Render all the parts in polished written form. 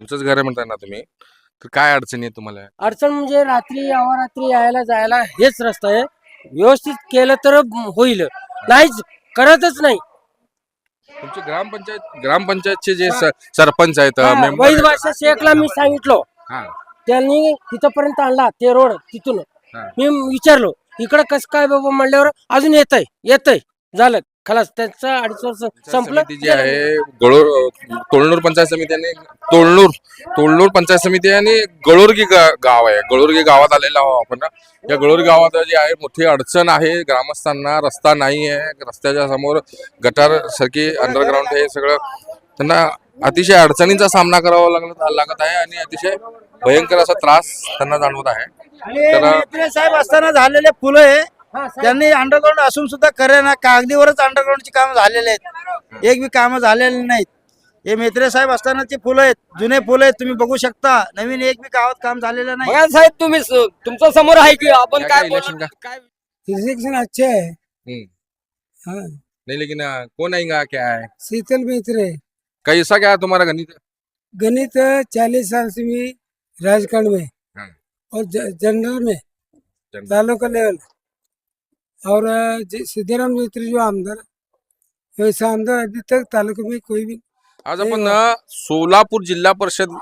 तुमचंच घर आहे म्हणताय ना तुम्ही, तर काय अडचणी आहे तुम्हाला? अडचण म्हणजे रात्री अवरात्री यायला जायला हेच रस्ता आहे. व्यवस्थित केलं तर होईल, नाहीच करतच नाही. तुमचे ग्रामपंचायतचे जे सरपंच आहेत, मेंबर वैद भाषा शेखला मी सांगितलं, हा त्यांनी तिथपर्यंत आणला ते रोड तिथून. हा. मी विचारलो इकडं कसं काय बाबा म्हणल्यावर अजून येतंय झालं खलास. त्यांचं 2.5 वर्ष संपलं. समिती जी आहे तोळनूर पंचायत समिती आणि तोळनूर पंचायत समिती आणि गळोर्गी गाव आहे. गळोर्गी गावात आलेला आहोत आपण. या गळोर्गी गावात जी आहे मोठी अडचण आहे ग्रामस्थांना. रस्ता नाही आहे, रस्त्याच्या समोर गटार सारखी अंडरग्राऊंड हे सगळं त्यांना अतिशय अडचणींचा सामना करावा लागत आहे आणि अतिशय भयंकर असा त्रास त्यांना जाणवत आहे. तर मेत्रे साहेब असताना झालेले फुलं आहे, त्यांनी अंडरग्राऊंड असून सुद्धा करेना. कागदीवरच अंडरग्राऊंडची कामं झालेले आहेत, एक बी कामं झालेली नाहीत. हे मेत्रे साहेब असतानाचे फुलं आहेत, जुने फुलं आहेत, तुम्ही बघू शकता. नवीन एक बी गावात काम झालेलं नाही. बघा साहेब, तुम्ही तुमच्या समोर आहे की आपण क्या काय इलेक्शन का? काय इलेक्शन अच्छे है. हम्म. नहीं लेकिन कौन आएगा क्या है? शीतल मित्र कैसा क्या है तुम्हारा गणित? गणित 40 साल से भी राजकारण में हाँ। और जनरल में तालुका लेवल और सिद्धराम मित्र जो आमदार, वैसा आमदार अभी तक तालुके में कोई भी. आज आपण सोलापूर जिल्हा परिषद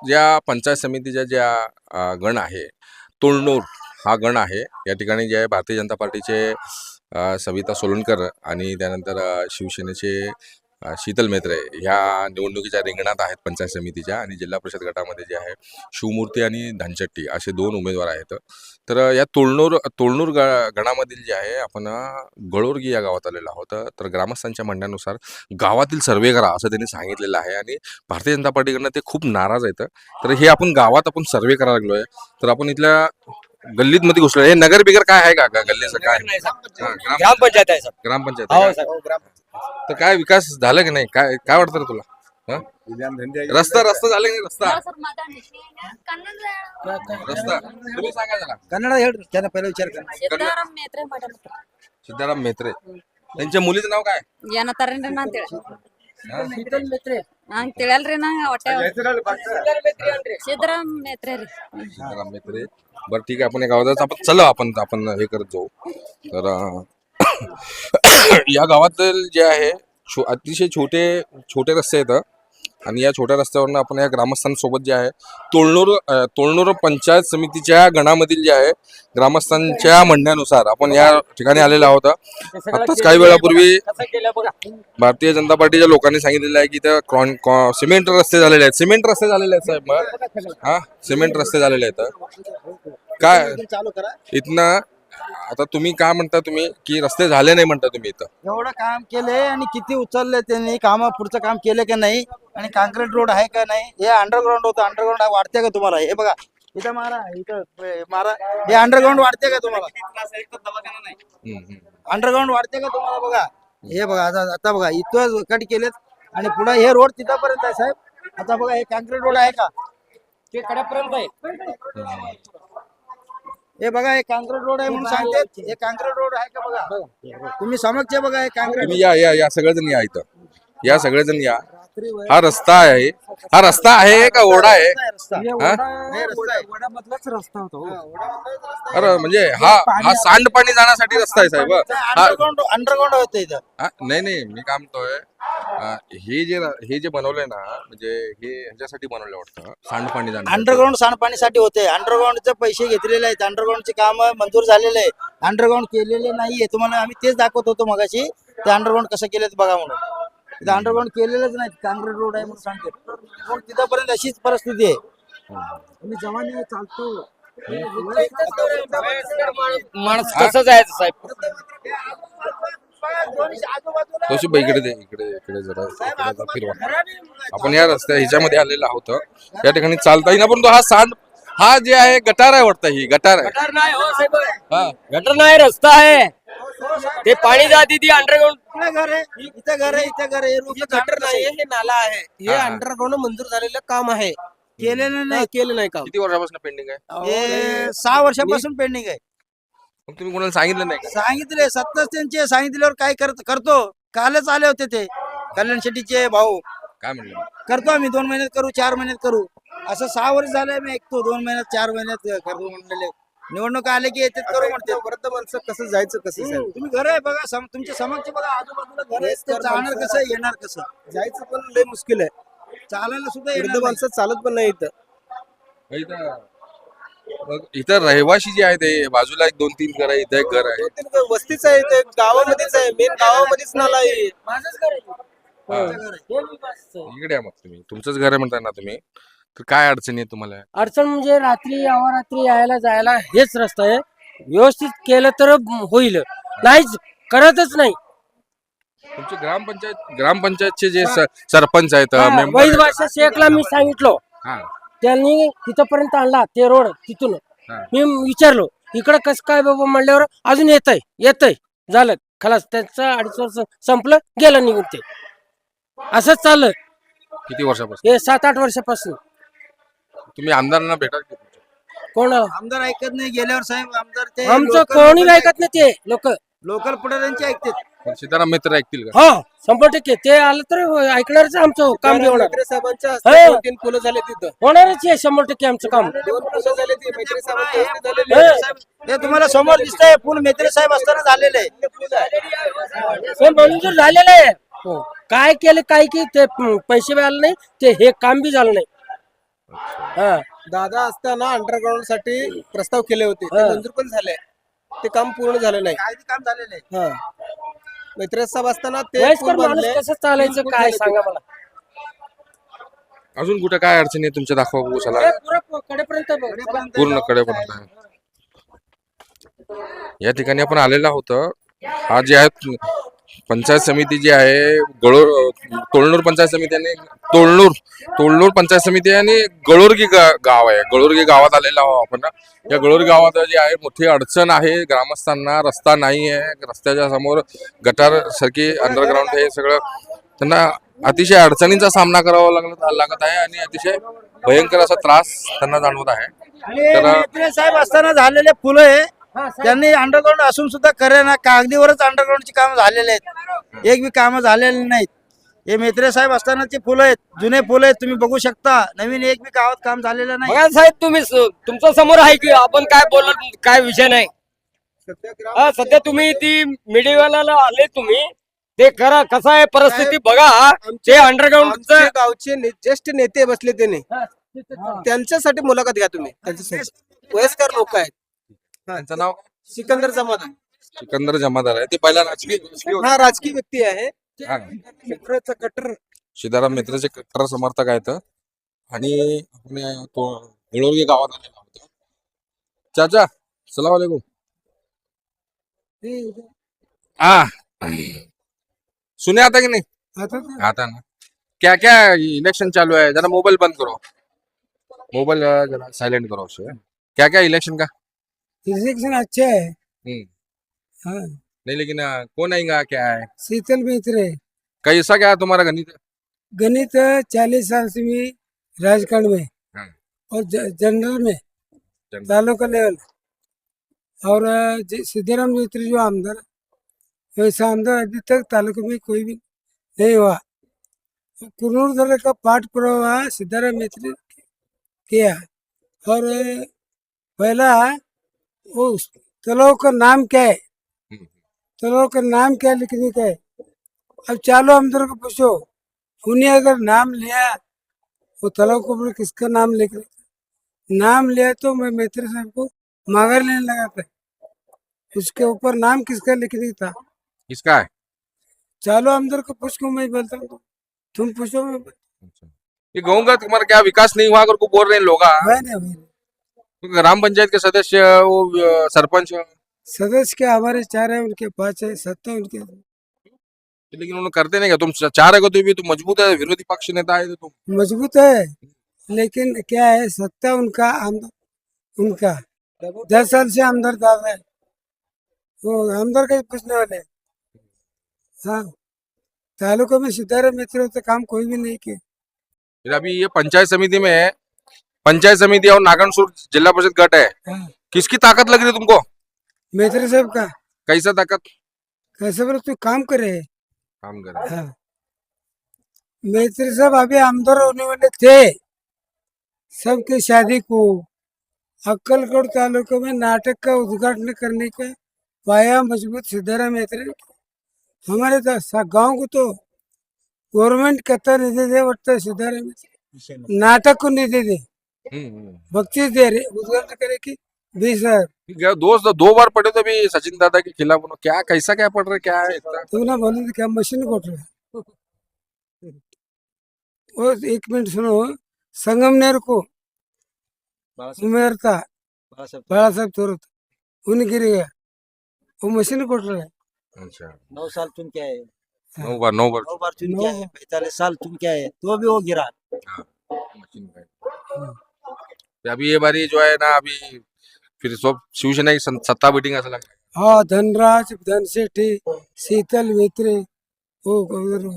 ज्या पंचायत समितीच्या ज्या गण आहे, तोळनूर हा गण आहे. या ठिकाणी जे आहे भारतीय जनता पार्टीचे सविता सोलनकर आणि त्यानंतर शिवसेनेचे शीतल मेत्रे ह्या निवडणुकीच्या रिंगणात आहेत पंचायत समितीच्या. आणि जिल्हा परिषद गटामध्ये जे आहे शिवमूर्ती आणि धनशेट्टी असे 2 उमेदवार आहेत. तर या तोळनूर गणामधील जे आहे आपण गळोर्गी या गावात आलेलो आहोत. तर ग्रामस्थांच्या म्हणण्यानुसार गावातील सर्वे करा असं त्यांनी सांगितलेलं आहे आणि भारतीय जनता पार्टीकडनं ते खूप नाराज आहेत. तर हे आपण गावात आपण सर्वे करायला लागलो आहे. तर आपण इथल्या गल्लीत मध्ये घुसलो. हे नगर बिगर काय आहे का गल्लीचं काय? ग्रामपंचायत आहे सर. ग्रामपंचायत आहे का? तर काय विकास झाला की नाही? काय काय वाटतं रे तुला? रस्ता झाला की नाही? रस्ता तुम्ही सांगा जरा. कन्नड ಹೇಳಿ, त्यांना पहिला विचार करा. ಸಿದ್ದರಾಮ ಮೇತ್ರೆ ಮಾಡಲ್ಲ सिद्धाराम मेत्रे, त्यांच्या मुलीचं नाव काय? ಏನತ್ತಾರೇನ್ರಿ ನಾ ಅಂತೇಳಿ शीतल मित्र ನಂಗೆ ತಿಳಿಯಲ್ರಿ ನಾ ಹೊಟ್ಟೆ ಸಿದ್ದರಾಮ ಮೇತ್ರೆ ರೀ. सिद्धाराम मेत्रे. बरं ठीक आहे, आपण या गावात आपण चला आपण हे करत जाऊ. तर या गावातील जे आहे अतिशय छोटे रस्ते आहेत आणि या छोट्या रस्त्यावरनं आपण या ग्रामस्थांसोबत जे आहे तोळनूर पंचायत समितीच्या गणामधील जे आहे ग्रामस्थांच्या म्हणण्यानुसार आपण या ठिकाणी आलेलो आहोत. आताच काही वेळापूर्वी भारतीय जनता पार्टीच्या लोकांनी सांगितलेलं आहे की त्या सिमेंट रस्ते झालेले आहेत. साहेब. हा, सिमेंट रस्ते झालेले आहेत. काय चालू करा. इथनं आता तुम्ही काय म्हणता तुम्ही की रस्ते झाले नाही म्हणता तुम्ही इथं? एवढं काम केलंय आणि किती उचलले त्यांनी काम, पुढचं काम केलं का नाही आणि काँक्रीट रोड आहे का नाही. हे अंडरग्राऊंड होतं. अंडरग्राऊंड वाढते का तुम्हाला? हे बघा, इथं मारा, इथं मारा. हे अंडरग्राऊंड वाढते का तुम्हाला? अंडरग्राऊंड वाढते का तुम्हाला? बघा, हे बघा, आता बघा इथं कट केलेत आणि पुढे हे रोड तिथपर्यंत आहे साहेब. आता बघा, हे काँक्रीट रोड आहे का? ते कड्यापर्यंत आहे. हे बघा, हे काँक्रीट रोड आहे म्हणून सांगते. हे काँक्रीट रोड आहे का? बघा, तुम्ही समक्ष बघा, हे काँक्रीट. तुम्ही या सगळेजण या इथं. या सगळेजण या. हा रस्ता आहे का ओढा आहे? हा? अरे म्हणजे हा सांडपाणी जाण्यासाठी रस्ता आहे साहेब. अंडरग्राऊंड होतं इथं. नाही मी काय म्हणतोय, हे जे बनवलंय ना, म्हणजे हे ह्याच्यासाठी बनवलं वाटतं सांडपाणी जाणं. अंडरग्राऊंड सांडपाणीसाठी होते. अंडरग्राऊंडचे पैसे घेतलेले आहेत. अंडरग्राऊंडचे काम मंजूर झालेले आहे. अंडरग्राऊंड केलेले नाहीये. तुम्हाला आम्ही तेच दाखवत होतो मगाशी. ते अंडरग्राऊंड कसं केलेत बघा म्हणून. तिथं अंडरग्राऊंड केलेलंच नाही. काँक्रीट रोड आहे म्हणून सांगते. मग तिथपर्यंत अशीच परिस्थिती आहे. जमाने चालतो माणूस कसं जायचं साहेब? इकडे जरा फिरवा. आपण या ह्याच्यामध्ये आलेलो आहोत. या ठिकाणी चालता येईना, परंतु हा जे आहे गटार आहे वाटतं. ही गटार आहे. गटर नाही हो साहेब. हा, गटर नाही, रस्ता आहे. ते पाणी जाते ती अंडरग्राऊंड. इथं घर आहे, इथं घर आहे, इथं घर आहे. हे गटर नाही, हे नाला आहे. हे अंडरग्राऊंड मंजूर झालेलं काम आहे. केलेलं नाही. केलं नाही काम. किती वर्षापासून पेंडिंग आहे? हे 6 वर्षापासून पेंडिंग आहे. मग तुम्ही कोणाला सांगितलं नाही का? सांगितले, सत्ताच त्यांचे सांगितल्यावर काय करतो. कालच आले होते ते कल्याण शेट्टीचे भाऊ. काय म्हणलं करतो आम्ही 2 महिन्यात करू 4 महिन्यात करू असं 6 वर्ष झालंय मी ऐकतो 2 महिन्यात 4 महिन्यात करू म्हणलेले निवडणूक आले की येतात करू म्हणते वृद्ध माणसं कसं जायचं कसं साहेब? तुम्ही घर आहे बघा तुमच्या समक्ष बघा आजूबाजूला घर आहे ते जाणार कसं येणार कसं जायचं पण लय मुश्किल आहे. चालायला सुद्धा वृद्ध येणार नाही. माणसं चालत पण नाही इथं. इथं रहिवासी जे आहे ते बाजूला 1-2-3 घर आहे, इथं एक घर आहे. 2-3 वस्तीच आहे ते गावामध्येच आहे मेन गावामध्येच नाला आहे. माझंच घर आहे. माझं घर आहे. इकडे या मग तुम्ही तुमचंच घर आहे म्हणता ना तुम्ही तर काय अडचणी आहे तुम्हाला अडचण म्हणजे रात्री अवरात्री यायला जायला हेच रस्ता आहे. व्यवस्थित केलं तर होईल, नाहीच करतच नाही. तुमचे ग्रामपंचायतचे जे सरपंच आहेत मेंबर वैद भाषा शेखला मी सांगितलो, हा त्यांनी तिथपर्यंत आणला ते रोड तिथून. हा. मी विचारलो इकडं कसं काय बाबा म्हणल्यावर अजून येतय झालं खलास. त्यांचं 2.5 वर्ष संपलं गेलं निघून ते. असंच चाललं किती वर्षापासून हे 7-8 वर्षापासून. तुम्ही आमदारांना भेटा की? कोण आमदार ऐकत नाही गेल्यावर साहेब आमदार ते आमचं कोणी ऐकत नाही ते लोक. लोकल पुढाऱ्यांची ऐकतात पण सीताराम मित्र ऐकतील का हा 100% ते आलं तर ऐकणारच आमचं काम बी होणार. मैत्री साहेबांच्या हो. हस्ते 2-3 फुलं झाले तिथं. होणारच आहे 100% आमचं काम. 2 फुलं झाले ती मैत्री साहेबांच्या हस्ते झालेली आहे. हे तुम्हाला समोर दिसतंय फुल मेत्रे साहेब असताना झालेलं आहे हे मंजूर झालेलं आहे. हो. काय केलं काय की ते पैसे बी आले नाही ते हे काम बी झालं नाही. हा दादा असताना अंडरग्राऊंड साठी प्रस्ताव केले होते ते हा. मंजूर पण झाले. ते काम पूर्ण झालं नाही. काही काम झालेलं आहे हा मैत्री साहेब असताना ते वयस्कर पूल माणूस बांधले. कसं चालायचं काय सांगा मला. अजून कुठे काय अडचणी आहे तुमच्या दाखवा बघू चला हे पुरं कडेपर्यंत बघ. चला. पूर्ण कडेपर्यंत आहे. या ठिकाणी आपण आलेलो आहोत. हा जे आहे पंचायत समिती जी आहे तोळनूर पंचायत समिती आणि तोळनूर पंचायत समिती आणि गळोर्गी गाव आहे. गळोर्गी गावात आलेलो आहोत आपण. या गळोर्गी गावात जे आहे मोठी अडचण आहे ग्रामस्थांना. रस्ता नाही आहे, रस्त्याच्या समोर गटार सारखी अंडरग्राऊंड हे सगळं त्यांना अतिशय अडचणींचा सामना करावा लागत आहे आणि अतिशय भयंकर असा त्रास त्यांना जाणवत आहे. आणि तर- मेत्रे साहेब असताना झालेले फुलं आहे त्यांनी अंडरग्राऊंड असून सुद्धा करे ना कागदीवरच अंडरग्राऊंडची कामं झालेले आहेत. एक बी कामं झालेली नाहीत. हे मेत्रे साहेब असतानाचे फुलं आहेत, जुने फुलं आहेत, तुम्ही बघू शकता. नवीन एक बी गावात काम झालेलं नाही. बघा साहेब तुम्ही तुमच्या समोर आहे की आपण काय बोलत काय विषय नाही. हा सध्या तुम्ही ती मीडियावाला आले तुम्ही ते करा कसं आहे परिस्थिती बघा. ते अंडरग्राऊंड आमचे गावचे ज्येष्ठ नेते बसले त्याने त्यांच्यासाठी मुलाखत घ्या तुम्ही. त्यांच्यासाठी वयस्कर लोक आहेत. त्यांचं नाव सिकंदर जमादार सिकंदर जमादार आहे. ते पहिला राजकीय हा राजकीय व्यक्ती आहे. हा. मित्राचा कट्टर सीताराम मित्राचे कट्टर समर्थक आहेत आणि आपण तो गळोर्गी गावात आलेलो आहोत. चाचा सलाम वालेकुम. हाँ सुने आता कि नहीं आता तर आता ना क्या क्या इलेक्शन चालू है जरा मोबाइल बंद करो मोबाइल जरा साइलेंट करो उससे क्या क्या इलेक्शन का इलेक्शन अच्छे है. हम्म, हाँ नहीं लेकिन कौन आएगा क्या है शीतल मित्र कैसा क्या है तुम्हारा गणित गणित 40 साल से भी राजकारण में हाँ। और जनरल में जनरल। तालुका लेवल और सिद्धाराम मित्र जो आमदार वैसा आमदार अभी तक तालुका में कोई भी नहीं हुआ. कुरनूर जिले का पाठ प्रवाह सिद्धाराम मित्र किया. और पहला वो तालाब का नाम क्या है, हम्म, तालाब का नाम क्या लिखने का है. अब चालो आमदार को पूछो, उन्हें अगर नाम लिया वो तालाब को ऊपर किसका नाम लिख रहा था. नाम लिया तो मैं मित्र साहब को मगर लेने लगा था. उसके ऊपर नाम किसका लिखने था. किसका है चालो आमदार को पूछ को मैं बोलता हूँ तुम पूछो. मैं अच्छा. ये गाँव का तुम्हारा क्या विकास नहीं हुआ अगर को बोल रहे हैं लोग ग्राम पंचायत के सदस्य वो सरपंच सदस्य के हमारे 4 है, उनके 5 है, 7 है उनके. लेकिन उन्होंने करते नहीं क्या तुम चार है तो भी तुम मजबूत है विरोधी पक्ष नेता है तो तुम मजबूत है लेकिन क्या है सत्ता उनका आमदार उनका 10 साल से आमदार दादा है. वो आमदार का ही पूछने वाले हैं. हाँ तालुका में सितारा मित्र तो काम कोई भी नहीं किया. फिर अभी ये पंचायत समिति और नागनसूर जिला परिषद गट है हाँ किसकी ताकत लग रही है तुमको मित्र साहब का कैसा ताकत कैसे बोले तू काम करे. काम कर हाँ मेत्री साहब अभी आमदार होने वाले थे, सबकी शादी को अक्कलकोट तालुके में नाटक का उद्घाटन करने का पाया मजबूत सिद्धाराम मेत्री ने किया। हमारे गांव को तो गवर्नमेंट कत्ता निधि दे वरता सिद्धाराम मेत्री नाटक को निधि दे, बख्शीश दे रहे उद्घाटन करे कि 20,000। दो बार पढ़े तो भी सचिन दादा के खिलाफ उन्होंने क्या कैसा क्या पढ़ रहे क्या है इतना? तो ना बोले तो क्या मशीन कोट रहा है। वो 1 मिनट सुनो, संगमनेर को उमेर था बड़ा साहब तुरंत उन्हें गिर गया, वो मशीन कोट रहा है। अच्छा 9 साल तुम क्या है, 9 बार 9 बार तुम क्या है, 45 साल तुम क्या है, तो भी वो गिरा। मशीन का है। तो अभी ये बारी जो है ना अभी फिर सब शिवसेना की सत्ता बैठेंगे असं लगता है। हाँ, धनराज धनशेट्टी शीतल मित्रे वो उधर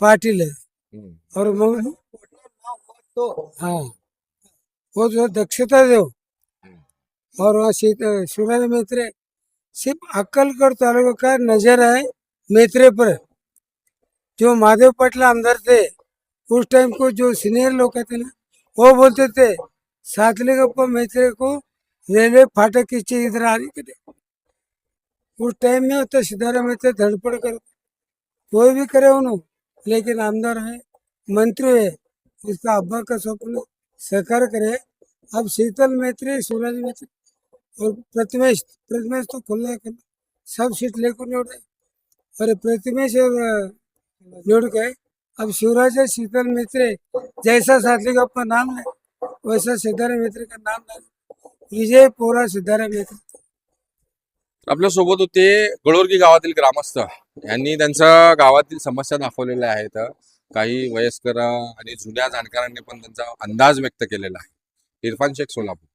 पाटिल है और मग तो हाँ वो जो दक्षता देव और वहाँ सूरज मित्रे सिर्फ अक्कलकोट तालुका का नजर है मित्रे पर। जो महादेव पाटिल आमदार थे उस टाइम को जो सीनियर लोग थे ना वो बोलते थे सातलीगप्पा मित्रे को रेलवे फाटक की चीज इधर आने के लिए। उस टाइम में तो सिद्धाराम मित्रे धड़पड़ कर कोई भी करे उन्होंने, लेकिन आमदार है मंत्री है, उसका अब्बा का स्वप्न साकार करे। अब शीतल मैत्री सूरज मैत्री और प्रतिमेश तो खुला सब सीट लेकर निवड़े और प्रतिमेश और निवड़ गए। अब शिवराज और शीतल मित्रे जैसा साथी का अपना नाम है वैसा सिद्धाराम मित्रे का नाम है, विजय पोरा सिद्धाराम मित्रे। आपल्या सोबत होते गळोर्गी गावातील ग्रामस्थ यांनी त्यांच्या गावातील समस्या दाखवलेल्या आहेत. काही वयस्कर आणि जुन्या जाणकारांनी पण त्यांचा अंदाज व्यक्त केलेला आहे. इरफान शेख, सोलापूर.